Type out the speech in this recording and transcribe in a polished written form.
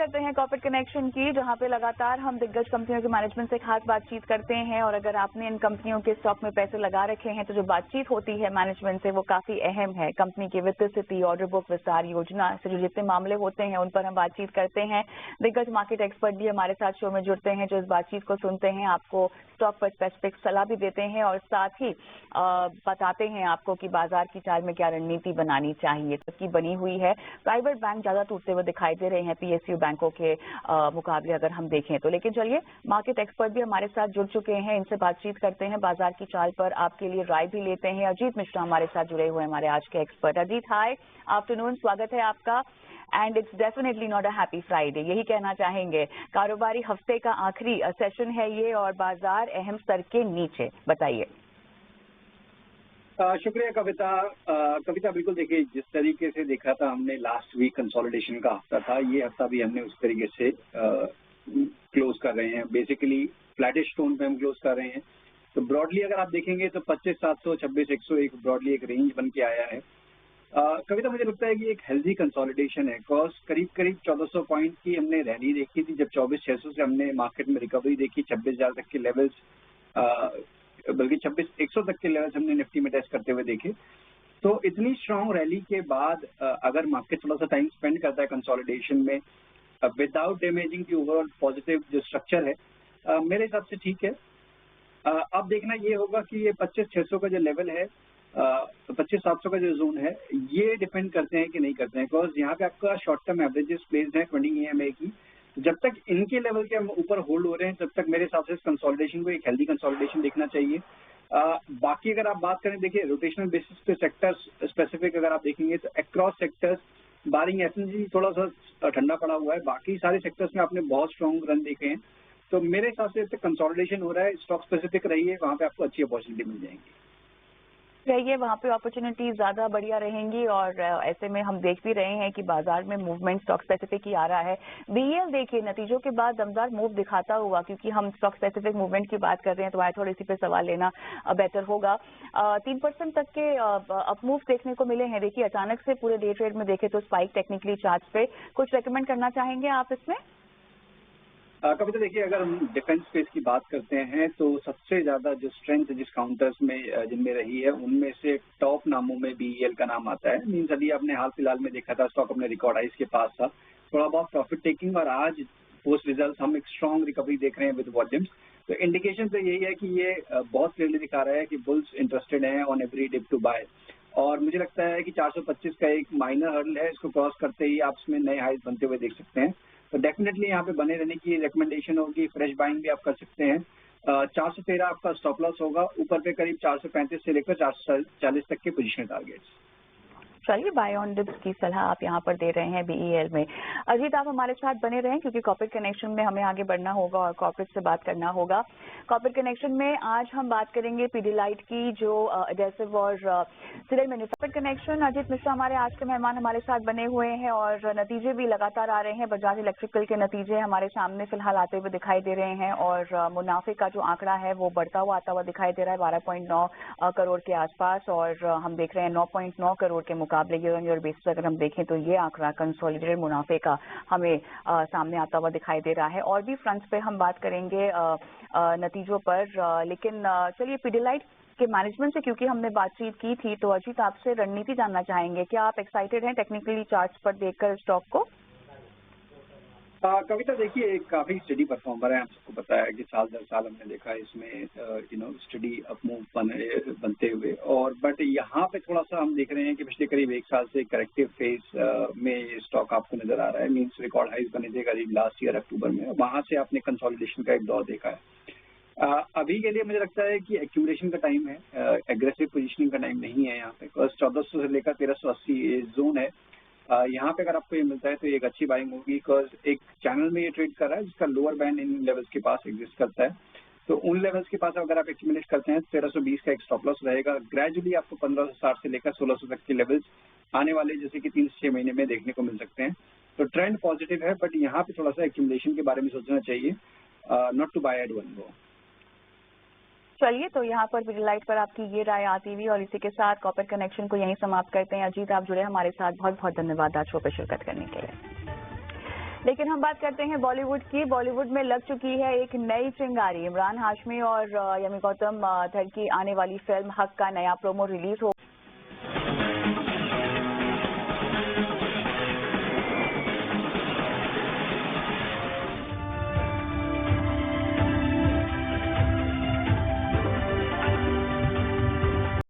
करते हैं corporate connection की, जहां पे लगातार हम दिग्गज कंपनियों के मैनेजमेंट से खास बातचीत करते हैं। और अगर आपने इन कंपनियों के स्टॉक में पैसे लगा रखे हैं तो जो बातचीत होती है मैनेजमेंट से वो काफी अहम है। कंपनी की वित्तीय स्थिति, ऑर्डर बुक, विस्तार योजना से जो जितने मामले होते हैं उन पर हम बातचीत करते हैं। दिग्गज मार्केट एक्सपर्ट भी हमारे साथ शो में जुड़ते हैं जो इस बातचीत को सुनते हैं, आपको स्टॉक पर स्पेसिफिक सलाह भी देते हैं और साथ ही बताते हैं आपको कि बाजार की चाल में क्या रणनीति बनानी चाहिए। सबकी बनी हुई है। प्राइवेट बैंक ज्यादा टूटते हुए दिखाई दे रहे हैं पीएसयू बैंकों के मुकाबले अगर हम देखें तो। लेकिन चलिए, मार्केट एक्सपर्ट भी हमारे साथ जुड़ चुके हैं, इनसे बातचीत करते हैं, बाजार की चाल पर आपके लिए राय भी लेते हैं। अजीत मिश्रा हमारे साथ जुड़े हुए हैं, हमारे आज के एक्सपर्ट। अजीत, हाय, आफ्टरनून, स्वागत है आपका। And it's definitely not a happy Friday, यही कहना चाहेंगे। कारोबारी हफ्ते का आखिरी सेशन है ये और बाजार अहम स्तर के नीचे, बताइए। शुक्रिया कविता। कविता, बिल्कुल देखिए, जिस तरीके से देखा था हमने लास्ट वीक कंसोलिडेशन का हफ्ता था, ये हफ्ता भी हमने उस तरीके से क्लोज कर रहे हैं। बेसिकली फ्लैटिश टोन पे हम क्लोज कर रहे हैं। तो ब्रॉडली अगर आप देखेंगे तो 25,700, 26,101 ब्रॉडली एक रेंज बन के आया है। कविता, मुझे लगता है कि एक हेल्दी कंसोलिडेशन है। कॉज करीब 1400 पॉइंट की हमने रैली देखी थी, जब 24,600 से हमने मार्केट में रिकवरी देखी, 26,000 तक के लेवल्स, बल्कि 26,100 तक के लेवल्स हमने निफ्टी में टेस्ट करते हुए देखे। तो इतनी स्ट्रांग रैली के बाद अगर मार्केट थोड़ा सा टाइम स्पेंड करता है कंसोलिडेशन में विदाउट डैमेजिंग की ओवरऑल पॉजिटिव जो स्ट्रक्चर है, मेरे हिसाब से ठीक है। अब देखना ये होगा कि ये 25,600 का जो लेवल है, 25,700 का जो जोन है, ये डिपेंड करते हैं कि नहीं करते हैं। बिकॉज यहाँ पे आपका शॉर्ट टर्म एवरेजेस प्लेस्ड है 20 EMA की। जब तक इनके लेवल के ऊपर होल्ड हो रहे हैं तब तक मेरे हिसाब से कंसोलिडेशन को एक हेल्दी कंसोलिडेशन देखना चाहिए। बाकी अगर आप बात करें, देखिए रोटेशनल बेसिस पे सेक्टर्स स्पेसिफिक अगर आप देखेंगे तो अक्रॉस सेक्टर्स बारिंग एसएनजी थोड़ा सा ठंडा पड़ा हुआ है, बाकी सारे सेक्टर्स में आपने बहुत स्ट्रॉन्ग रन देखे हैं। तो मेरे हिसाब से कंसोलिडेशन हो रहा है, स्टॉक स्पेसिफिक रहिए, वहाँ पे आपको अच्छी अपॉर्चुनिटी मिल जाएंगी। रहिए वहाँ पे, अपॉर्चुनिटी ज्यादा बढ़िया रहेंगी। और ऐसे में हम देख भी रहे हैं कि बाजार में मूवमेंट स्टॉक स्पेसिफिक ही आ रहा है। बीईएल देखिए नतीजों के बाद दमदार मूव दिखाता हुआ, क्योंकि हम स्टॉक स्पेसिफिक मूवमेंट की बात कर रहे हैं तो आए थोड़ा इसी पे सवाल लेना बेटर होगा। 3% तक के अप मूव देखने को मिले हैं। देखिए अचानक से पूरे डे ट्रेड में देखे तो स्पाइक टेक्निकली चार्ट पे, कुछ रेकमेंड करना चाहेंगे आप इसमें? कविता, देखिए, अगर हम डिफेंस स्पेस की बात करते हैं तो सबसे ज्यादा जो स्ट्रेंथ जिस काउंटर्स में जिनमें रही है उनमें से टॉप नामों में बीईएल का नाम आता है। मीन्स अभी आपने हाल फिलहाल में देखा था स्टॉक अपने रिकॉर्ड हाइस के पास था, थोड़ा बहुत प्रॉफिट टेकिंग, और आज पोस्ट रिजल्ट हम एक स्ट्रॉन्ग रिकवरी देख रहे हैं विद वॉल्यूम्स। तो इंडिकेशन तो यही है कि ये बहुत क्लियरली दिखा रहा है कि बुल्स इंटरेस्टेड हैं on every dip to buy. और मुझे लगता है कि 425 का एक माइनर हर्डल है, इसको क्रॉस करते ही आप इसमें नए हाइस बनते हुए देख सकते हैं। तो डेफिनेटली यहाँ पे बने रहने की रिकमेंडेशन होगी। फ्रेश बाइंग भी आप कर सकते हैं। 413 आपका स्टॉप लॉस होगा, ऊपर पे करीब 435 से लेकर 440 तक के पोजीशन टारगेट्स। चलिए, बाय ऑन डिप्स की सलाह आप यहाँ पर दे रहे हैं बीईएल में। अजीत, आप हमारे साथ बने रहें क्योंकि कॉर्पोरेट कनेक्शन में हमें आगे बढ़ना होगा और कॉर्पोरेट से बात करना होगा। कॉर्पोरेट कनेक्शन में आज हम बात करेंगे पीडीलाइट की, जो एडेसिव और serial manufacture connection. Ajit Mishra हमारे आज के मेहमान हमारे साथ बने हुए हैं और नतीजे भी लगातार आ रहे हैं। बजाज इलेक्ट्रिकल के नतीजे हमारे सामने फिलहाल आते हुए दिखाई दे रहे हैं और मुनाफे का जो आंकड़ा है वो बढ़ता हुआ आता हुआ दिखाई दे रहा है 12.9 करोड़ के आसपास। और हम देख रहे हैं 9.9 करोड़ के मुकाबले ईयर ऑन ईयर बेसिस अगर हम देखें तो ये आंकड़ा कंसोलिडेटेड मुनाफे का हमें सामने आता हुआ दिखाई दे रहा है। और भी फ्रंट्स पे हम बात करेंगे नतीजों पर, लेकिन चलिए पीडीलाइट के मैनेजमेंट से क्योंकि हमने बातचीत की थी तो अजीत आपसे रणनीति जानना चाहेंगे। क्या आप एक्साइटेड हैं टेक्निकली चार्ट्स पर देखकर स्टॉक को? कविता, देखिए, एक काफी स्टडी परफॉर्मर है। हम सबको पता है कि साल दर साल हमने देखा है इसमें स्टडी अप मूव बनते हुए। और बट यहाँ पे थोड़ा सा हम देख रहे हैं कि पिछले करीब एक साल से करेक्टिव फेज में स्टॉक आपको नजर आ रहा है। मीन्स रिकॉर्ड हाइज बने थे करीब लास्ट ईयर अक्टूबर में, वहां से आपने कंसोलिडेशन का एक दौर देखा है। अभी के लिए मुझे लगता है कि एक्यूमुलेशन का टाइम है, एग्रेसिव पोजीशनिंग का टाइम नहीं है। यहाँ पे 1400 से लेकर 1380 जोन है। यहाँ पे अगर आपको ये मिलता है तो एक अच्छी बाइंग होगी, बिकॉज एक चैनल में ये ट्रेड कर रहा है जिसका लोअर बैंड इन लेवल्स के पास एग्जिस्ट करता है। तो उन लेवल्स के पास अगर आप एक्यूमुलेट करते हैं 1320 का एक स्टॉप लॉस रहेगा। ग्रेजुअली आपको 1560 से लेकर 1600 तक के लेवल्स आने वाले जैसे कि 3 से 6 महीने में देखने को मिल सकते हैं। तो ट्रेंड पॉजिटिव है, बट यहाँ पे थोड़ा सा एक्यूमुलेशन के बारे में सोचना चाहिए, not to buy at one go. चलिए, तो यहाँ पर पीडीलाइट पर आपकी ये राय आती हुई और इसी के साथ कॉर्पोरेट कनेक्शन को यहीं समाप्त करते हैं। अजीत, आप जुड़े हमारे साथ, बहुत बहुत धन्यवाद आज शो पे शिरकत करने के लिए। लेकिन हम बात करते हैं बॉलीवुड की। बॉलीवुड में लग चुकी है एक नई चिंगारी। इमरान हाशमी और यमी गौतम धर की आने वाली फिल्म हक का नया प्रोमो रिलीज हो